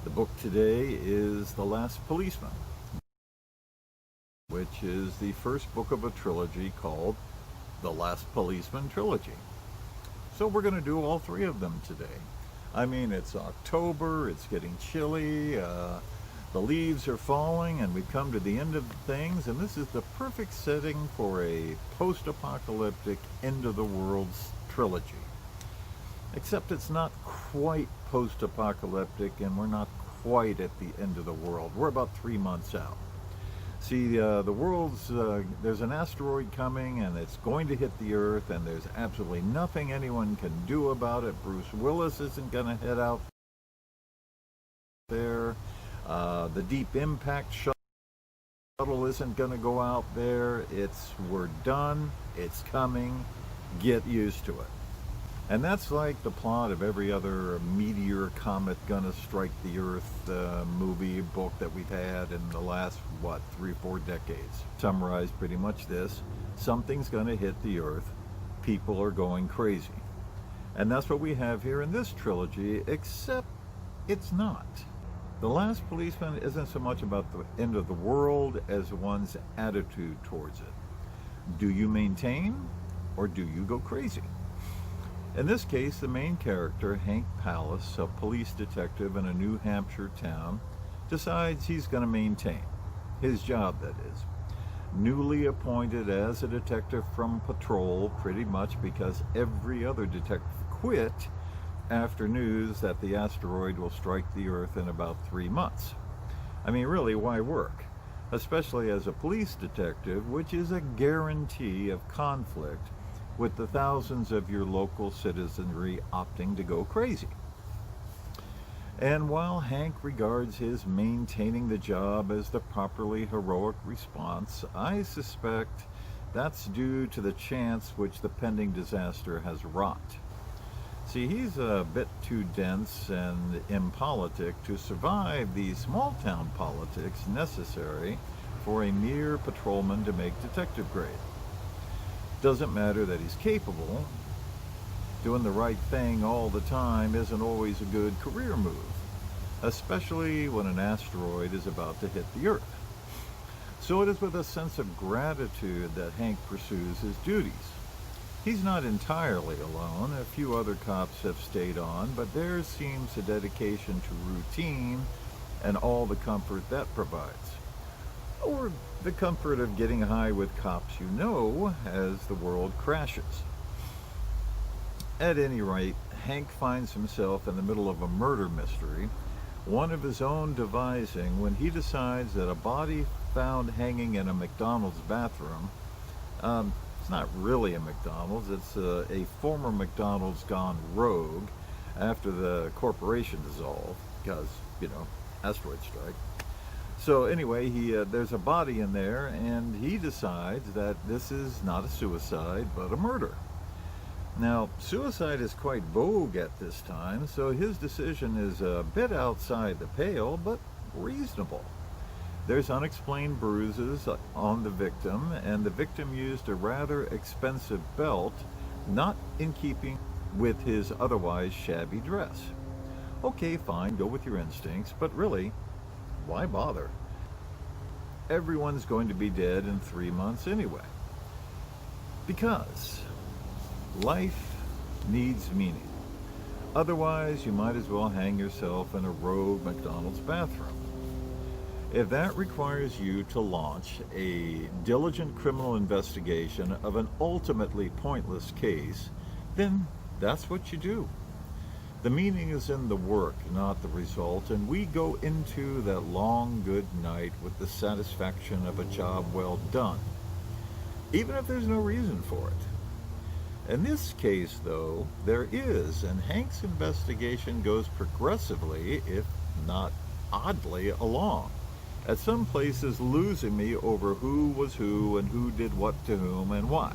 The book today is The Last Policeman, which is the first book of a trilogy called The Last Policeman Trilogy. So we're going to do all three of them today. I mean, it's October, it's getting chilly, the leaves are falling, and we've come to the end of things, and this is the perfect setting for a post-apocalyptic end-of-the-world trilogy. Except it's not quite post-apocalyptic, and we're not quite at the end of the world. We're about 3 months out. See, the world's, there's an asteroid coming, and it's going to hit the Earth, and there's absolutely nothing anyone can do about it. Bruce Willis isn't going to head out there. The Deep Impact shuttle isn't going to go out there. We're done. It's coming. Get used to it. And that's like the plot of every other meteor comet gonna strike the Earth movie, book that we've had in the last, 3 or 4 decades. Summarize pretty much this: something's gonna hit the Earth, people are going crazy. And that's what we have here in this trilogy, except it's not. The Last Policeman isn't so much about the end of the world as one's attitude towards it. Do you maintain, or do you go crazy? In this case, the main character, Hank Palace, a police detective in a New Hampshire town, decides he's going to maintain. His job, that is. Newly appointed as a detective from patrol, pretty much because every other detective quit after news that the asteroid will strike the Earth in about 3 months. I mean, really, why work? Especially as a police detective, which is a guarantee of conflict with the thousands of your local citizenry opting to go crazy. And while Hank regards his maintaining the job as the properly heroic response, I suspect that's due to the chance which the pending disaster has wrought. See, he's a bit too dense and impolitic to survive the small-town politics necessary for a mere patrolman to make detective grade. Doesn't matter that he's capable. Doing the right thing all the time isn't always a good career move, especially when an asteroid is about to hit the Earth. So it is with a sense of gratitude that Hank pursues his duties. He's not entirely alone. A few other cops have stayed on, but theirs seems a dedication to routine and all the comfort that provides. Or the comfort of getting high with cops you know as the world crashes. At any rate, Hank finds himself in the middle of a murder mystery, one of his own devising, when he decides that a body found hanging in a McDonald's bathroom, it's not really a McDonald's, it's a former McDonald's gone rogue after the corporation dissolved, because, asteroid strike. So anyway, there's a body in there, and he decides that this is not a suicide, but a murder. Now, suicide is quite vogue at this time, so his decision is a bit outside the pale, but reasonable. There's unexplained bruises on the victim, and the victim used a rather expensive belt, not in keeping with his otherwise shabby dress. Okay, fine, go with your instincts, but really, why bother? Everyone's going to be dead in 3 months anyway. Because life needs meaning. Otherwise, you might as well hang yourself in a rogue McDonald's bathroom. If that requires you to launch a diligent criminal investigation of an ultimately pointless case, then that's what you do. The meaning is in the work, not the result, and we go into that long good night with the satisfaction of a job well done, even if there's no reason for it. In this case, though, there is, and Hank's investigation goes progressively, if not oddly, along, at some places losing me over who was who and who did what to whom and why.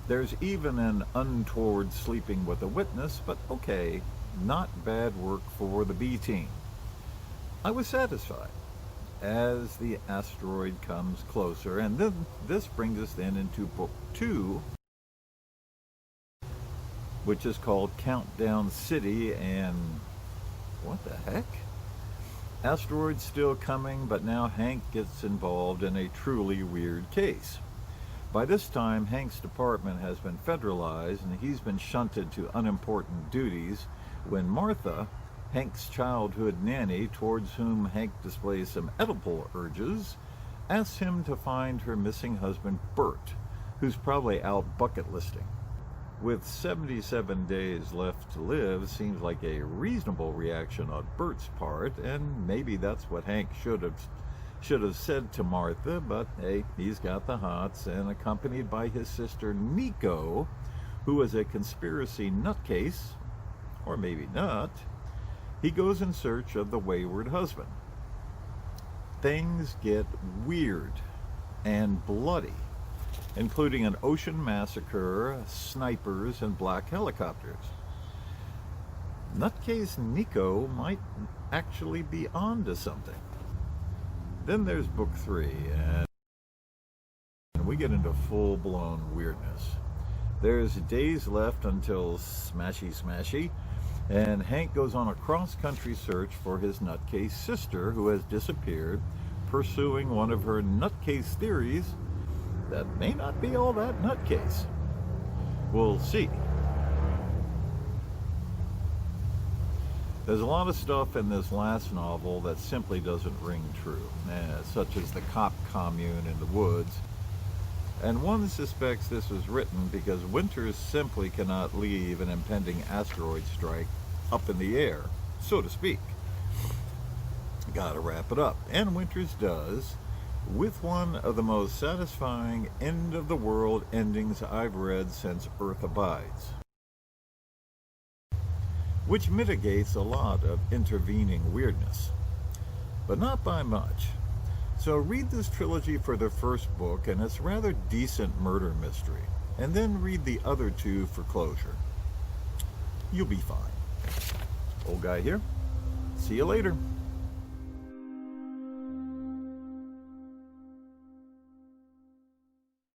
There's even an untoward sleeping with a witness, but okay, not bad work for the B team. I was satisfied as the asteroid comes closer, and then this brings us then into book 2, which is called Countdown City, and what What the heck? Asteroids still coming, but now Hank gets involved in a truly weird case. By this time, Hank's department has been federalized and he's been shunted to unimportant duties when Martha, Hank's childhood nanny, towards whom Hank displays some edible urges, asks him to find her missing husband Bert, who's probably out bucket listing. With 77 days left to live, seems like a reasonable reaction on Bert's part, and maybe that's what Hank should have said to Martha, but hey, he's got the hots, and accompanied by his sister Nico, who is a conspiracy nutcase, or maybe not, he goes in search of the wayward husband. Things get weird and bloody, including an ocean massacre, snipers, and black helicopters. Nutcase Nico might actually be onto something. Then there's book 3, and we get into full-blown weirdness. There's days left until smashy, and Hank goes on a cross-country search for his nutcase sister, who has disappeared, pursuing one of her nutcase theories that may not be all that nutcase. We'll see. There's a lot of stuff in this last novel that simply doesn't ring true, such as the cop commune in the woods. And one suspects this was written because Winters simply cannot leave an impending asteroid strike up in the air, so to speak. Gotta wrap it up. And Winters does, with one of the most satisfying end-of-the-world endings I've read since Earth Abides, which mitigates a lot of intervening weirdness, but not by much. So read this trilogy for the first book, and it's rather decent murder mystery, and then read the other 2 for closure. You'll be fine. Old guy here. See you later.